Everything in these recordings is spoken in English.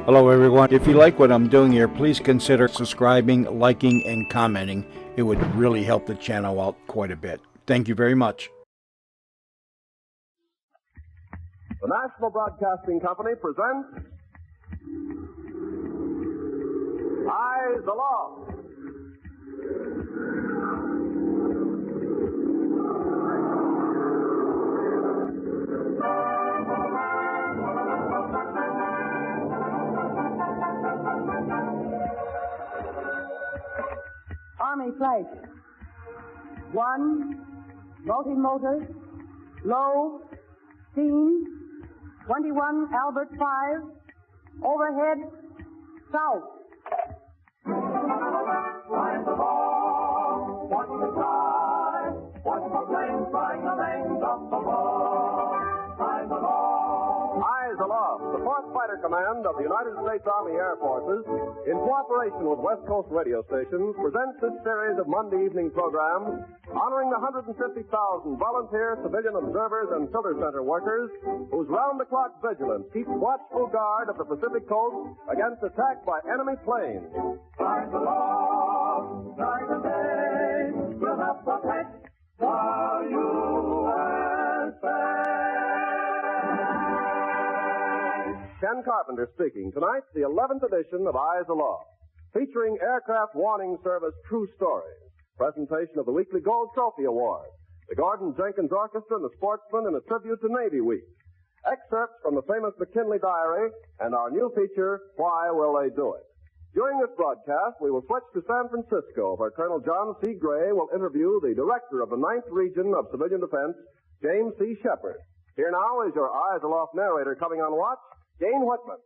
Hello, everyone. If you like what I'm doing here, please consider subscribing, liking, and commenting. It would really help the channel out quite a bit. Thank you very much. The National Broadcasting Company presents Eyes Aloft. Army flight. 1, multi-motor, low, steam, 21 Albert 5, overhead, south. Flying the ball, watch the sky, watch the planes flying the lanes of the ball. Flying the ball. Eyes Aloft, the 4th Fighter Command of the United States Army Air Forces, in cooperation with West Coast radio stations, presents this series of Monday evening programs honoring the 150,000 volunteer civilian observers and filter center workers whose round-the-clock vigilance keeps watchful guard of the Pacific coast against attack by enemy planes. Flying the ball, night and day, will help protect the USA. Ken Carpenter speaking. Tonight's the 11th edition of Eyes Aloft, featuring Aircraft Warning Service True Stories, presentation of the weekly Gold Trophy Award, the Gordon Jenkins Orchestra and the Sportsman in a tribute to Navy Week, excerpts from the famous McKinley Diary, and our new feature, Why Will They Do It? During this broadcast, we will switch to San Francisco, where Colonel John C. Gray will interview the director of the 9th Region of Civilian Defense, James C. Shepard. Here now is your Eyes Aloft narrator coming on watch, Jane Whitman.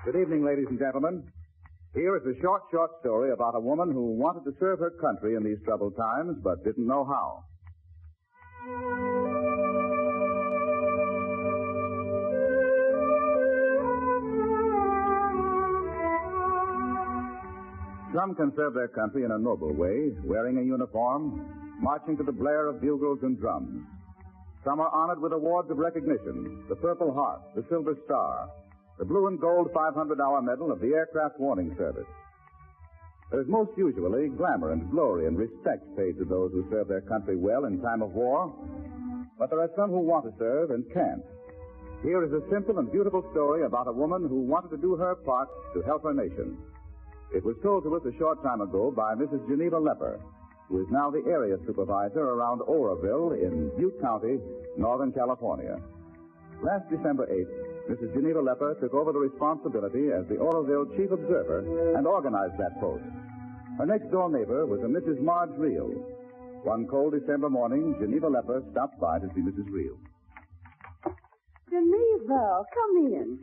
Good evening, ladies and gentlemen. Here is a short story about a woman who wanted to serve her country in these troubled times, but didn't know how. Some can serve their country in a noble way, wearing a uniform, marching to the blare of bugles and drums. Some are honored with awards of recognition, the Purple Heart, the Silver Star, the blue and gold 500-hour medal of the Aircraft Warning Service. There is most usually glamour and glory and respect paid to those who serve their country well in time of war, but there are some who want to serve and can't. Here is a simple and beautiful story about a woman who wanted to do her part to help her nation. It was told to us a short time ago by Mrs. Geneva Lepper, who is now the area supervisor around Oroville in Butte County, Northern California. Last December 8th, Mrs. Geneva Lepper took over the responsibility as the Oroville chief observer and organized that post. Her next-door neighbor was a Mrs. Marge Reel. One cold December morning, Geneva Lepper stopped by to see Mrs. Reel. Geneva, come in.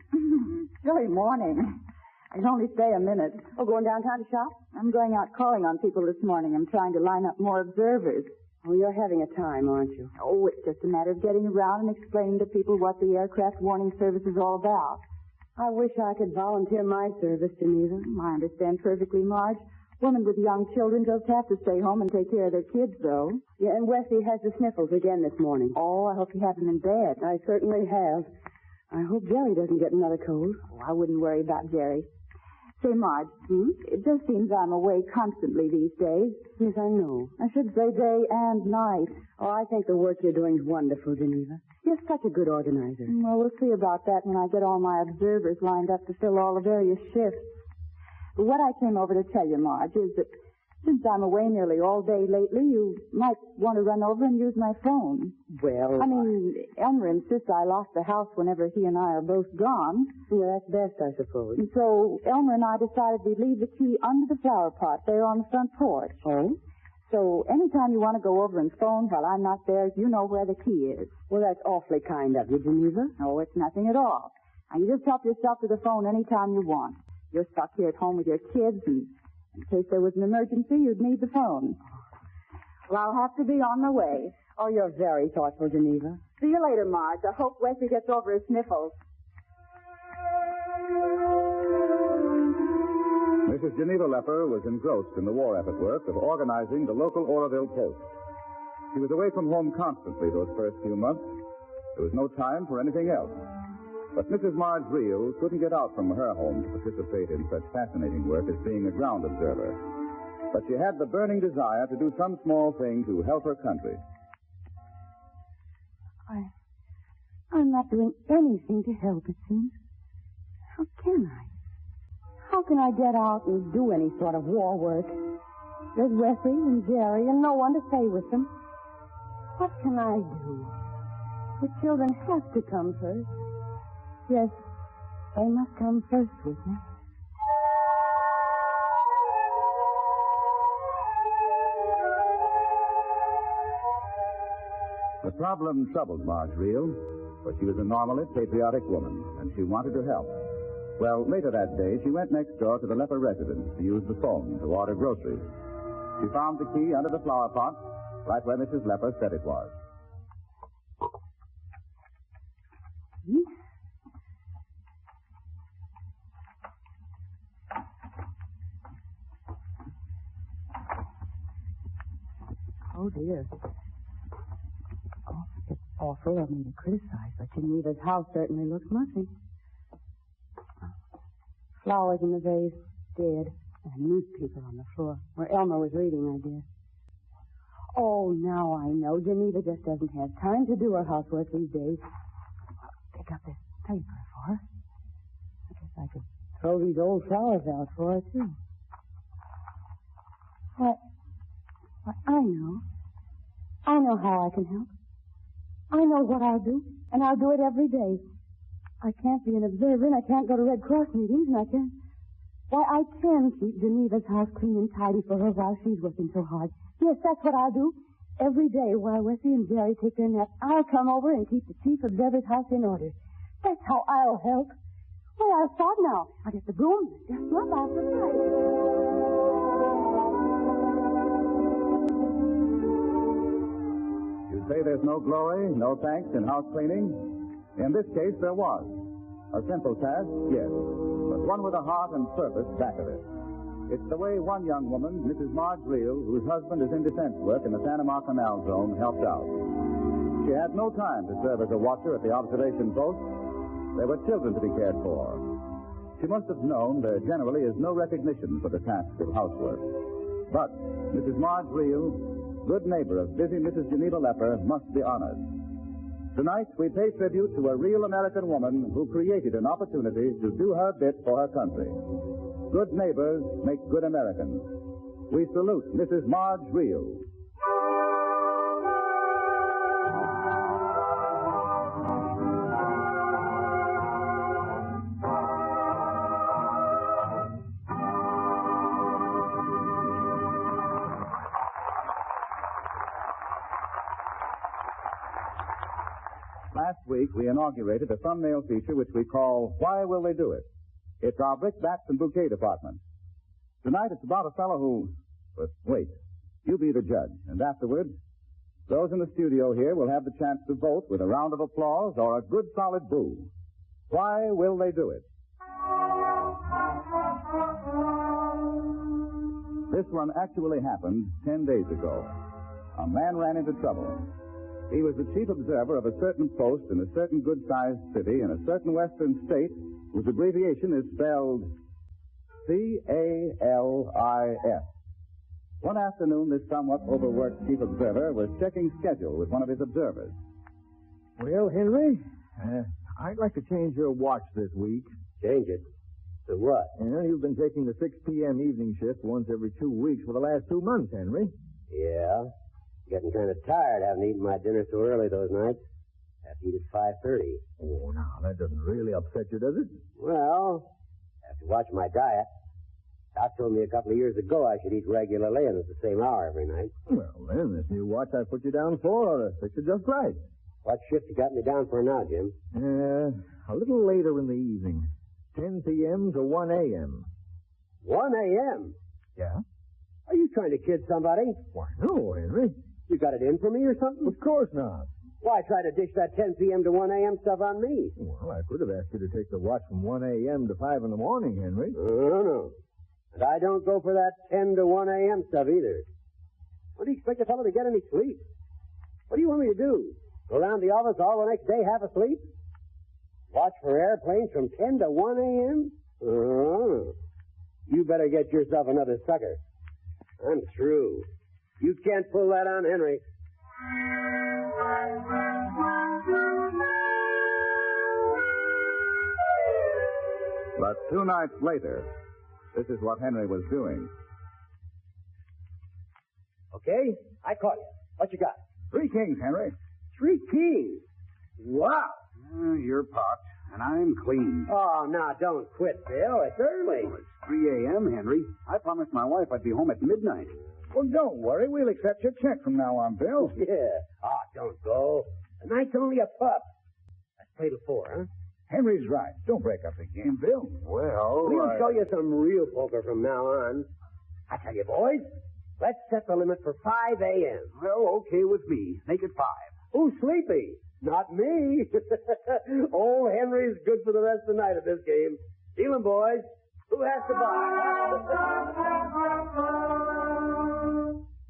Silly morning. I can only stay a minute. Oh, going downtown to shop? I'm going out calling on people this morning. I'm trying to line up more observers. Oh, you're having a time, aren't you? Oh, it's just a matter of getting around and explaining to people what the Aircraft Warning Service is all about. I wish I could volunteer my service, Geneva. I understand perfectly, Marge. Women with young children just have to stay home and take care of their kids, though. Yeah, and Wesley has the sniffles again this morning. Oh, I hope you have them in bed. I certainly have. I hope Jerry doesn't get another cold. Oh, I wouldn't worry about Jerry. Say, Marge, it just seems I'm away constantly these days. Yes, I know. I should say day and night. Oh, I think the work you're doing is wonderful, Geneva. You're such a good organizer. Well, we'll see about that when I get all my observers lined up to fill all the various shifts. But what I came over to tell you, Marge, is that since I'm away nearly all day lately, you might want to run over and use my phone. Well, I mean, Elmer insists I lock the house whenever he and I are both gone. Yeah, that's best, I suppose. And so Elmer and I decided we'd leave the key under the flower pot there on the front porch. Oh? So anytime you want to go over and phone while I'm not there, you know where the key is. Well, that's awfully kind of you, Geneva. Oh, it's nothing at all. Now, you just help yourself to the phone anytime you want. You're stuck here at home with your kids, and in case there was an emergency, you'd need the phone. Well, I'll have to be on my way. Oh, you're very thoughtful, Geneva. See you later, Marge. I hope Wesley gets over his sniffles. Mrs. Geneva Lepper was engrossed in the war effort work of organizing the local Oroville post. She was away from home constantly those first few months, There was no time for anything else. But Mrs. Marge Reel couldn't get out from her home to participate in such fascinating work as being a ground observer. But she had the burning desire to do some small thing to help her country. I'm not doing anything to help, it seems. How can I? How can I get out and do any sort of war work? There's Wesley and Jerry and no one to stay with them. What can I do? The children have to come first. Yes, they must come first with me. The problem troubled Marge Reel, for she was a normally patriotic woman, and she wanted to help. Well, later that day, she went next door to the leper residence to use the phone to order groceries. She found the key under the flower pot, right where Mrs. Leper said it was. Oh, dear. Oh, it's awful of me to criticize, but Geneva's house certainly looks mussy. Flowers in the vase, dead, and newspaper on the floor, where Elmer was reading, I guess. Oh, now I know. Geneva just doesn't have time to do her housework these days. I'll pick up this paper for her. I guess I could throw these old flowers out for her, too. What? I know. I know how I can help. I know what I'll do, and I'll do it every day. I can't be an observer, and I can't go to Red Cross meetings, and I can't... Why, I can keep Geneva's house clean and tidy for her while she's working so hard. Yes, that's what I'll do. Every day while Wesley and Jerry take their nap, I'll come over and keep the chief observer's house in order. That's how I'll help. Well, I'll start now. I'll get the broom, dust them up after You say there's no glory, no thanks in house cleaning? In this case, there was. A simple task, yes, but one with a heart and purpose back of it. It's the way one young woman, Mrs. Marge Reel, whose husband is in defense work in the Panama Canal Zone, helped out. She had no time to serve as a watcher at the observation post. There were children to be cared for. She must have known there generally is no recognition for the task of housework. But Mrs. Marge Reel, good neighbor of busy Mrs. Geneva Leper, must be honored. Tonight, we pay tribute to a real American woman who created an opportunity to do her bit for her country. Good neighbors make good Americans. We salute Mrs. Marge Reel. Last week, we inaugurated a thumbnail feature which we call Why Will They Do It? It's our brickbats and bouquet department. Tonight, it's about a fellow who... But wait, you be the judge. And afterward, those in the studio here will have the chance to vote with a round of applause or a good solid boo. Why will they do it? This one actually happened 10 days ago. A man ran into trouble. He was the chief observer of a certain post in a certain good-sized city in a certain western state whose abbreviation is spelled C-A-L-I-S. One afternoon, this somewhat overworked chief observer was checking schedule with one of his observers. Well, Henry, I'd like to change your watch this week. Change it? To what? You've been taking the 6 p.m. evening shift once every 2 weeks for the last 2 months, Henry. Yeah. Getting kind of tired having eaten my dinner so early those nights. Have to eat at 5:30. Oh, now, that doesn't really upset you, does it? Well, have to watch my diet. Doc told me a couple of years ago I should eat regularly and at the same hour every night. Well, then, this new watch I put you down for fixed it just right. What shift you got me down for now, Jim? A little later in the evening. 10 p.m. to 1 a.m. 1 a.m.? Yeah? Are you trying to kid somebody? Why, no, Henry. You got it in for me or something? Of course not. Why try to dish that 10 p.m. to 1 a.m. stuff on me? Well, I could have asked you to take the watch from 1 a.m. to 5 in the morning, Henry. No. And I don't go for that 10 to 1 a.m. stuff either. What do you expect a fellow to get any sleep? What do you want me to do? Go around the office all the next day half asleep? Watch for airplanes from 10 to 1 a.m.? You better get yourself another sucker. I'm through. You can't pull that on Henry. But 2 nights later, this is what Henry was doing. Okay, I caught you. What you got? 3 kings, Henry. 3 keys. Wow. You're popped, and I'm clean. Oh, now, don't quit, Bill. It's early. Oh, it's 3 a.m., Henry. I promised my wife I'd be home at midnight. Well, don't worry. We'll accept your check from now on, Bill. Yeah. Oh, don't go. The night's only a pup. Let's play till 4, huh? Henry's right. Don't break up the game, Bill. Well, We'll show you some real poker from now on. I tell you, boys, let's set the limit for 5 a.m. Well, okay with me. Make it 5. Who's sleepy? Not me. Old Henry's good for the rest of the night at this game. Deal 'em, boys. Who has to buy?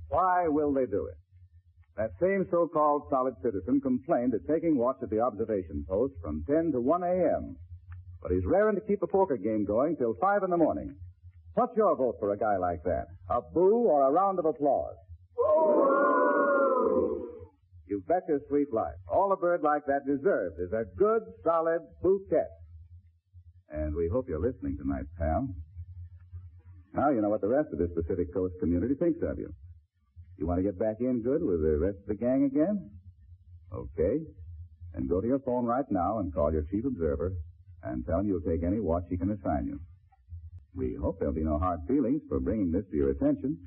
Why will they do it? That same so-called solid citizen complained at taking watch at the observation post from 10 to 1 a.m. But he's raring to keep a poker game going till 5 in the morning. What's your vote for a guy like that? A boo or a round of applause? You bet your sweet life. All a bird like that deserves is a good, solid bouquet. And we hope you're listening tonight, pal. Now you know what the rest of this Pacific Coast community thinks of you. You want to get back in good with the rest of the gang again? Okay. Then go to your phone right now and call your chief observer and tell him you'll take any watch he can assign you. We hope there'll be no hard feelings for bringing this to your attention.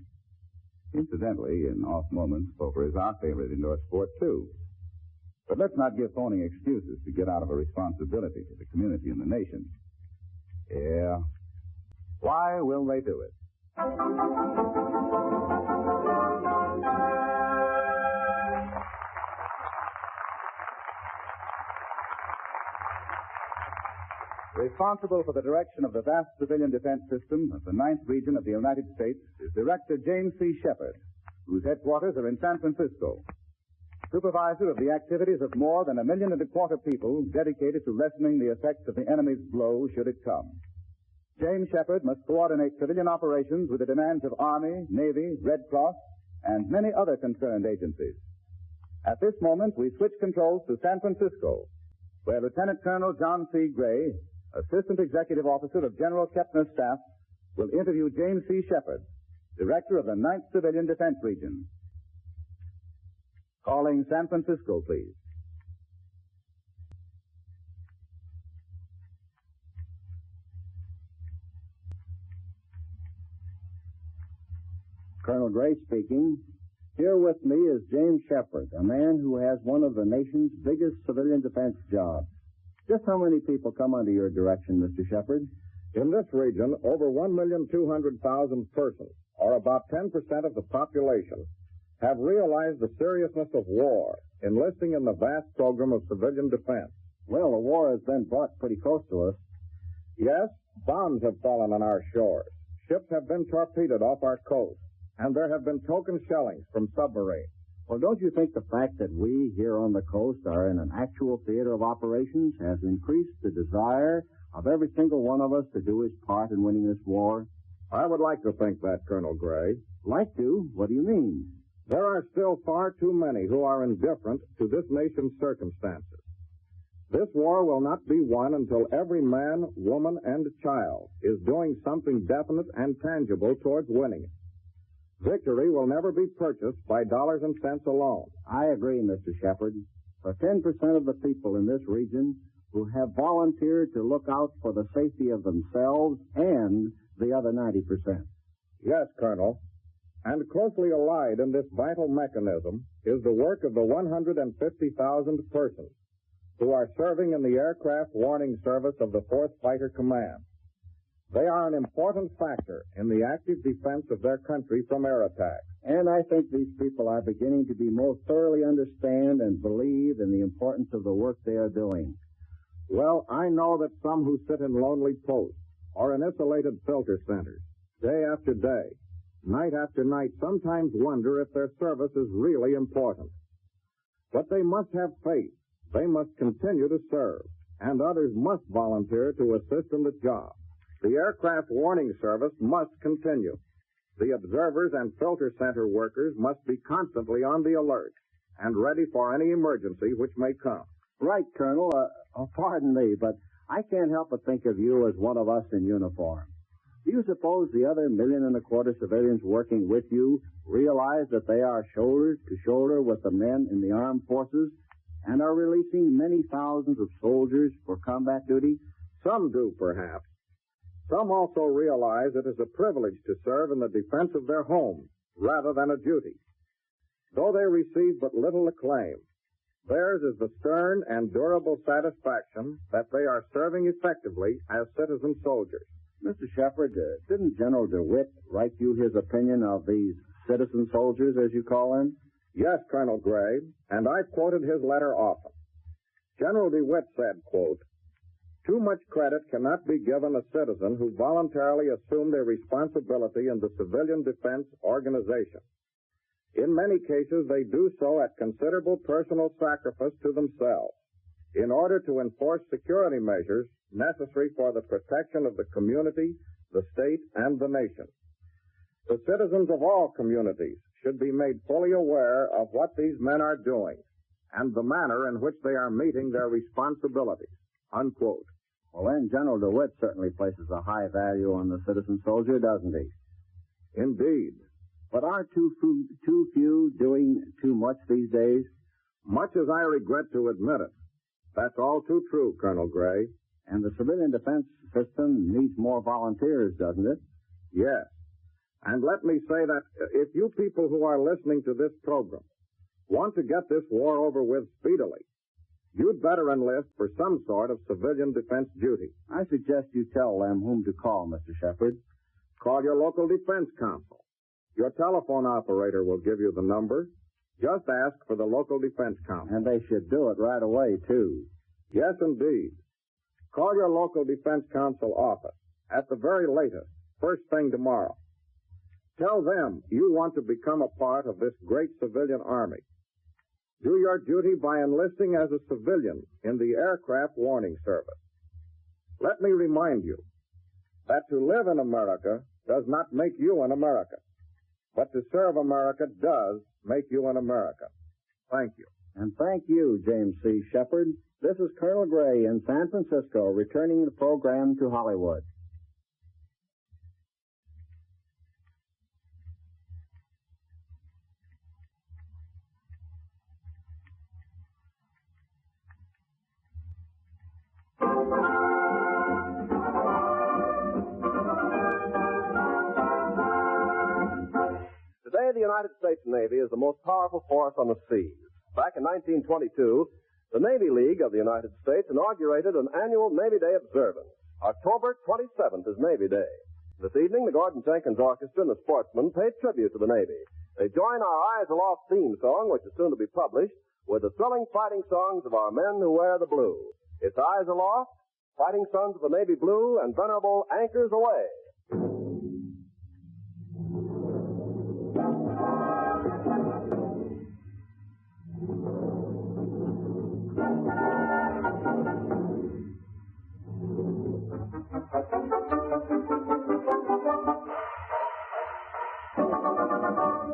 Incidentally, in off moments, poker is our favorite indoor sport, too. But let's not give phoning excuses to get out of a responsibility to the community and the nation. Yeah. Why will they do it? Responsible for the direction of the vast civilian defense system of the 9th region of the United States is Director James C. Shepard, whose headquarters are in San Francisco. Supervisor of the activities of more than 1.25 million people dedicated to lessening the effects of the enemy's blow should it come. James Shepard must coordinate civilian operations with the demands of Army, Navy, Red Cross, and many other concerned agencies. At this moment, we switch controls to San Francisco, where Lieutenant Colonel John C. Gray, Assistant Executive Officer of General Kepner's staff, will interview James C. Shepard, Director of the 9th Civilian Defense Region. Calling San Francisco, please. Colonel Gray speaking. Here with me is James Shepard, a man who has one of the nation's biggest civilian defense jobs. Just how many people come under your direction, Mr. Shepard? In this region, over 1,200,000 persons, or about 10% of the population, have realized the seriousness of war, enlisting in the vast program of civilian defense. Well, the war has been brought pretty close to us. Yes, bombs have fallen on our shores. Ships have been torpedoed off our coast, and there have been token shellings from submarines. Well, don't you think the fact that we here on the coast are in an actual theater of operations has increased the desire of every single one of us to do his part in winning this war? I would like to think that, Colonel Gray. Like to? What do you mean? There are still far too many who are indifferent to this nation's circumstances. This war will not be won until every man, woman, and child is doing something definite and tangible towards winning it. Victory will never be purchased by dollars and cents alone. I agree, Mr. Shepard. For 10% of the people in this region who have volunteered to look out for the safety of themselves and the other 90%. Yes, Colonel. And closely allied in this vital mechanism is the work of the 150,000 persons who are serving in the aircraft warning service of the 4th Fighter Command. They are an important factor in the active defense of their country from air attacks. And I think these people are beginning to be more thoroughly understand and believe in the importance of the work they are doing. Well, I know that some who sit in lonely posts or in isolated filter centers, day after day, night after night, sometimes wonder if their service is really important. But they must have faith. They must continue to serve, and others must volunteer to assist in the job. The Aircraft Warning Service must continue. The observers and filter center workers must be constantly on the alert and ready for any emergency which may come. Right, Colonel. Pardon me, but I can't help but think of you as one of us in uniform. Do you suppose the other 1.25 million civilians working with you realize that they are shoulder to shoulder with the men in the armed forces and are releasing many thousands of soldiers for combat duty? Some do, perhaps. Some also realize it is a privilege to serve in the defense of their homes rather than a duty. Though they receive but little acclaim, theirs is the stern and durable satisfaction that they are serving effectively as citizen soldiers. Mr. Shepard, didn't General DeWitt write you his opinion of these citizen soldiers, as you call them? Yes, Colonel Gray, and I've quoted his letter often. General DeWitt said, quote, "Too much credit cannot be given a citizen who voluntarily assumed a responsibility in the civilian defense organization. In many cases, they do so at considerable personal sacrifice to themselves in order to enforce security measures necessary for the protection of the community, the state, and the nation. The citizens of all communities should be made fully aware of what these men are doing and the manner in which they are meeting their responsibilities." Unquote. Well, then, General DeWitt certainly places a high value on the citizen soldier, doesn't he? Indeed. But aren't too few doing too much these days? Much as I regret to admit it, that's all too true, Colonel Gray. And the civilian defense system needs more volunteers, doesn't it? Yes. And let me say that if you people who are listening to this program want to get this war over with speedily, you'd better enlist for some sort of civilian defense duty. I suggest you tell them whom to call, Mr. Shepard. Call your local defense council. Your telephone operator will give you the number. Just ask for the local defense council. And they should do it right away, too. Yes, indeed. Call your local defense council office at the very latest, first thing tomorrow. Tell them you want to become a part of this great civilian army. Do your duty by enlisting as a civilian in the Aircraft Warning Service. Let me remind you that to live in America does not make you an American, but to serve America does make you an American. Thank you. And thank you, James C. Shepard. This is Colonel Gray in San Francisco, returning the program to Hollywood. Today, the United States Navy is the most powerful force on the seas. Back in 1922, the Navy League of the United States inaugurated an annual Navy Day observance. October 27th is Navy Day. This evening, the Gordon Jenkins Orchestra and the Sportsmen paid tribute to the Navy. They join our Eyes Aloft theme song, which is soon to be published, with the thrilling fighting songs of our men who wear the blue. It's Eyes Aloft, Fighting Sons of the Navy Blue, and Venerable Anchors Away.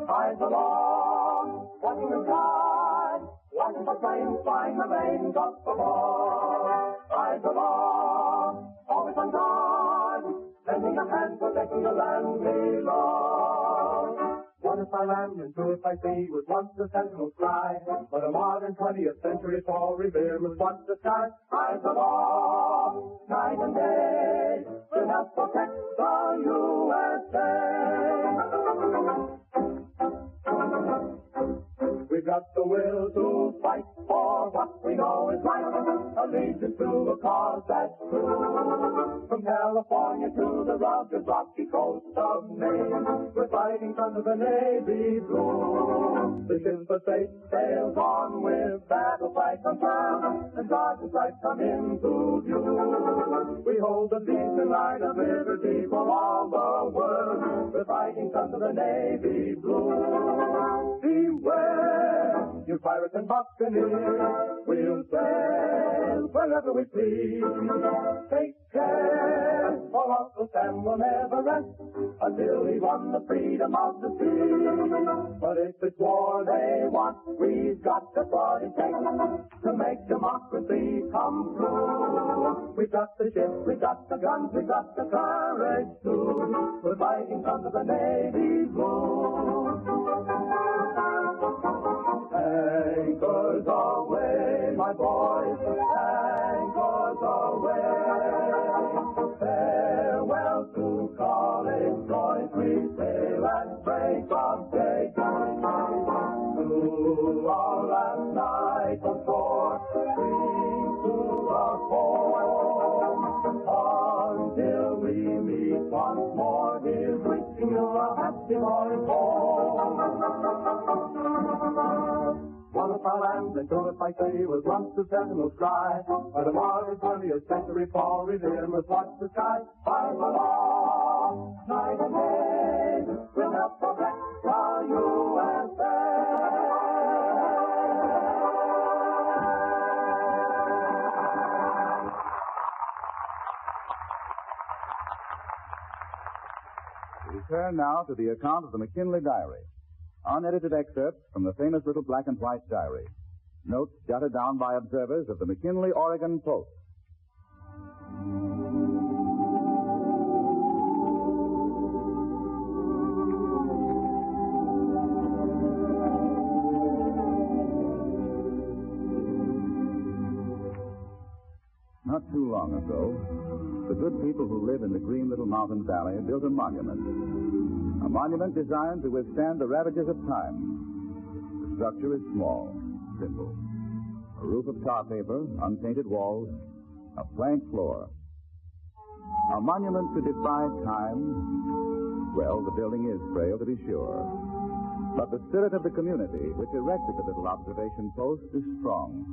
Eyes aloft, watching the sky, watching the planes flying the lanes up above. Eyes aloft, always on guard, lending a hand, protecting the land below. Once by land and through it by sea was once the sentinel sky, but a modern 20th century fall revered was once the sky. Eyes aloft, night and day, will help protect the USA. We've got the will to fight for what we know is right, allegiance to a cause that's true. From California to the rugged rocky coast of Maine, we're fighting under the Navy blue. The ship of state sails on with battle flags unfurled, and stars and stripes come into view. We hold the peace and line of liberty for all the world. We're fighting under the Navy blue. Beware, you pirates and buccaneers. We'll sail wherever we please. Take care, for Uncle Sam will never rest until he's won the freedom of the sea. But if it's war they want, we've got the what it takes to make democracy come true. We've got the ships, we've got the guns, we've got the courage too. We're fighting under the Navy blue. Anchors aweigh, my boys, anchors aweigh. Farewell to college boys, we sail at break of day. To our last night on shore, bring to our home. Until we meet once more, here's wishing you a happy boys home. One of our lands, and Philip I say, was once the sentinel sky. By the modern 20th century fall, revere must watch the sky. By the law, night and day, we'll help protect our USA. We turn now to the account of the McKinley Diary. Unedited excerpts from the famous little black and white diary. Notes jotted down by observers of the McKinley, Oregon Post. Not too long ago, the good people who live in the green little mountain valley built a monument. A monument designed to withstand the ravages of time. The structure is small, simple. A roof of tar paper, unpainted walls, a plank floor. A monument to defy time. Well, the building is frail, to be sure. But the spirit of the community, which erected the little observation post, is strong.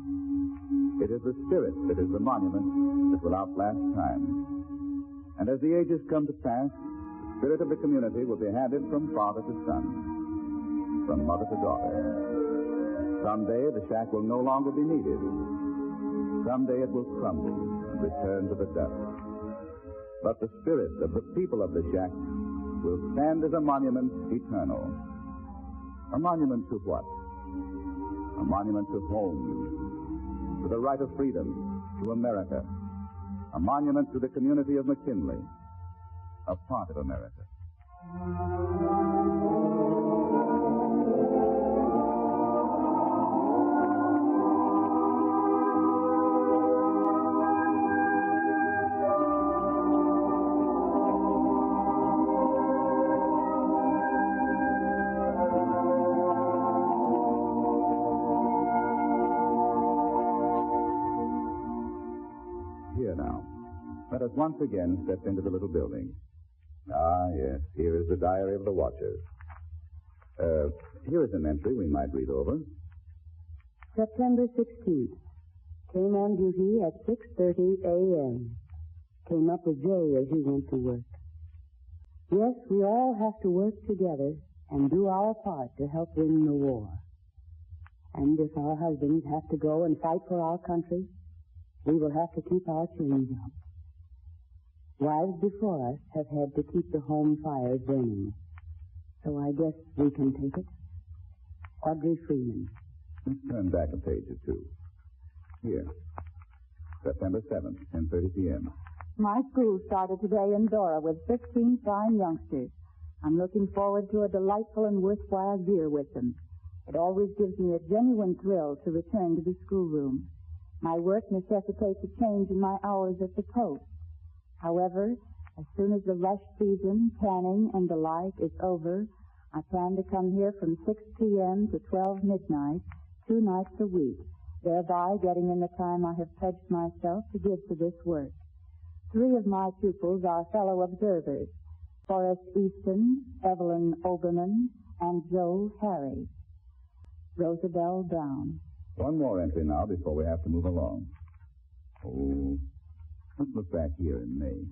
It is the spirit that is the monument that will outlast time. And as the ages come to pass, the spirit of the community will be handed from father to son, from mother to daughter. Someday the shack will no longer be needed. Someday it will crumble and return to the dust. But the spirit of the people of the shack will stand as a monument eternal. A monument to what? A monument to home, to the right of freedom, to America. A monument to the community of McKinley, a part of America. Here now, let us once again step into the little building. Ah, yes, here is the diary of the watchers. Here is an entry we might read over. September 16th. Came on duty at 6:30 a.m. Came up with Jay as he went to work. Yes, we all have to work together and do our part to help win the war. And if our husbands have to go and fight for our country, we will have to keep our chins up. Wives before us have had to keep the home fires burning. So I guess we can take it. Audrey Freeman. Let's turn back a page or two. Here. September 7th, 10:30 p.m. My school started today in Dora with 15 fine youngsters. I'm looking forward to a delightful and worthwhile year with them. It always gives me a genuine thrill to return to the schoolroom. My work necessitates a change in my hours at the post. However, as soon as the rush season, canning, and the like is over, I plan to come here from 6 p.m. to 12 midnight, 2 nights a week, thereby getting in the time I have pledged myself to give to this work. 3 of my pupils are fellow observers, Forrest Easton, Evelyn Oberman, and Joe Harry. Rosabelle Brown. One more entry now before we have to move along. Oh, let's look back here in May.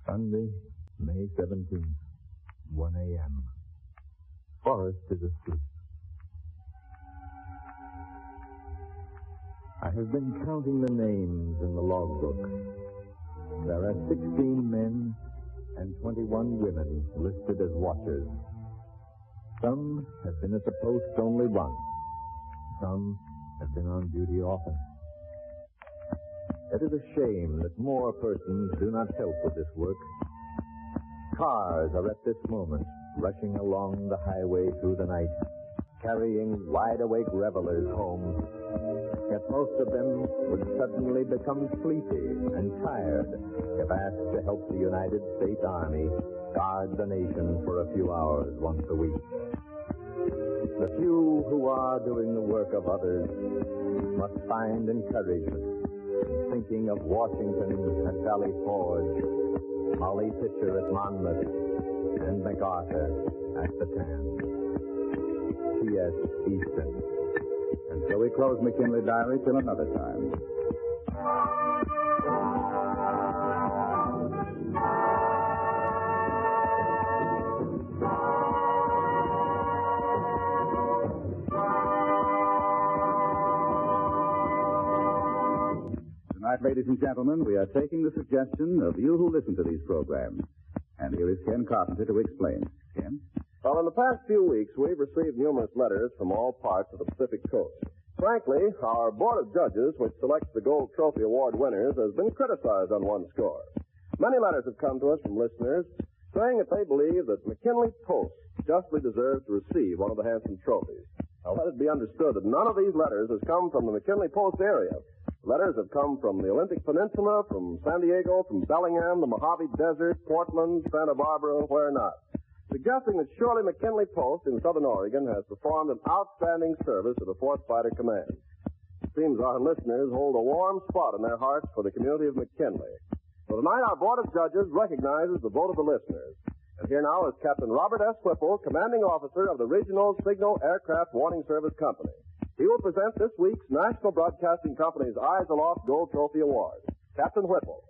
Sunday, May 17th, 1 a.m. Forrest is asleep. I have been counting the names in the logbook. There are 16 men and 21 women listed as watchers. Some have been at the post only once. Some have been on duty often. It is a shame that more persons do not help with this work. Cars are at this moment rushing along the highway through the night, carrying wide-awake revelers home. Yet most of them would suddenly become sleepy and tired if asked to help the United States Army guard the nation for a few hours once a week. The few who are doing the work of others must find encouragement in thinking of Washington at Valley Forge, Molly Pitcher at Monmouth, and MacArthur at the Tan. P.S. Easton. And so we close McKinley Diary till another time. Tonight, ladies and gentlemen, we are taking the suggestion of you who listen to these programs. And here is Ken Carpenter to explain. Ken? Well, in the past few weeks, we've received numerous letters from all parts of the Pacific Coast. Frankly, our Board of Judges, which selects the Gold Trophy Award winners, has been criticized on one score. Many letters have come to us from listeners saying that they believe that McKinley Post justly deserves to receive one of the handsome trophies. Now, let it be understood that none of these letters has come from the McKinley Post area. Letters have come from the Olympic Peninsula, from San Diego, from Bellingham, the Mojave Desert, Portland, Santa Barbara, where not, suggesting that surely McKinley Post in Southern Oregon has performed an outstanding service to the 4th Fighter Command. It seems our listeners hold a warm spot in their hearts for the community of McKinley. So tonight our Board of Judges recognizes the vote of the listeners. And here now is Captain Robert S. Whipple, Commanding Officer of the Regional Signal Aircraft Warning Service Company. He will present this week's National Broadcasting Company's Eyes Aloft Gold Trophy Award. Captain Whipple.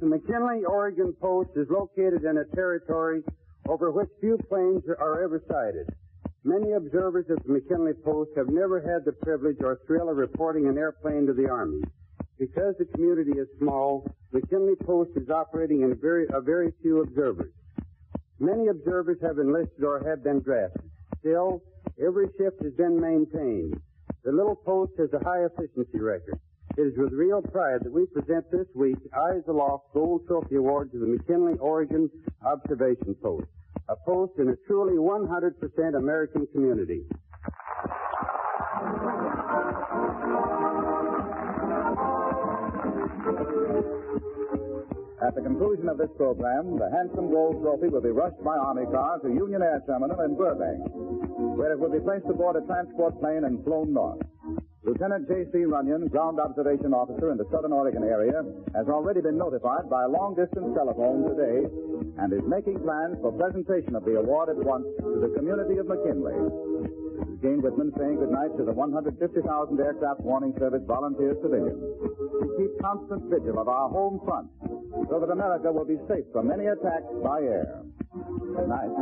The McKinley, Oregon Post is located in a territory over which few planes are ever sighted. Many observers at the McKinley Post have never had the privilege or thrill of reporting an airplane to the Army. Because the community is small, McKinley Post is operating in a very few observers. Many observers have enlisted or have been drafted. Still, every shift has been maintained. The little post has a high efficiency record. It is with real pride that we present this week's Eyes Aloft Gold Trophy Award to the McKinley, Oregon Observation Post, a post in a truly 100% American community. At the conclusion of this program, the handsome gold trophy will be rushed by Army car to Union Air Terminal in Burbank, where it will be placed aboard a transport plane and flown north. Lieutenant J.C. Runyon, Ground Observation Officer in the Southern Oregon area, has already been notified by long-distance telephone today and is making plans for presentation of the award at once to the community of McKinley. This is Gene Whitman saying goodnight to the 150,000 Aircraft Warning Service volunteer civilians. We keep constant vigil of our home front so that America will be safe from any attacks by air. Good night.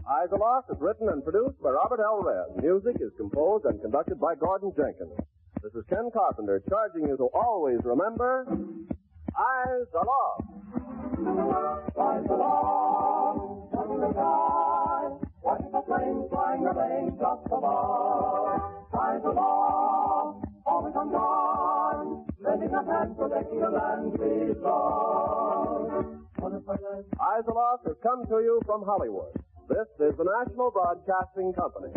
Eyes Aloft is written and produced by Robert L. Redd. Music is composed and conducted by Gordon Jenkins. This is Ken Carpenter charging you to always remember, Eyes Aloft. Eyes aloft, watching the sky, watching the planes flying the lanes just above. Eyes aloft, always on guard, lending a hand protecting the land we love. Eyes Aloft has come to you from Hollywood. This is the National Broadcasting Company.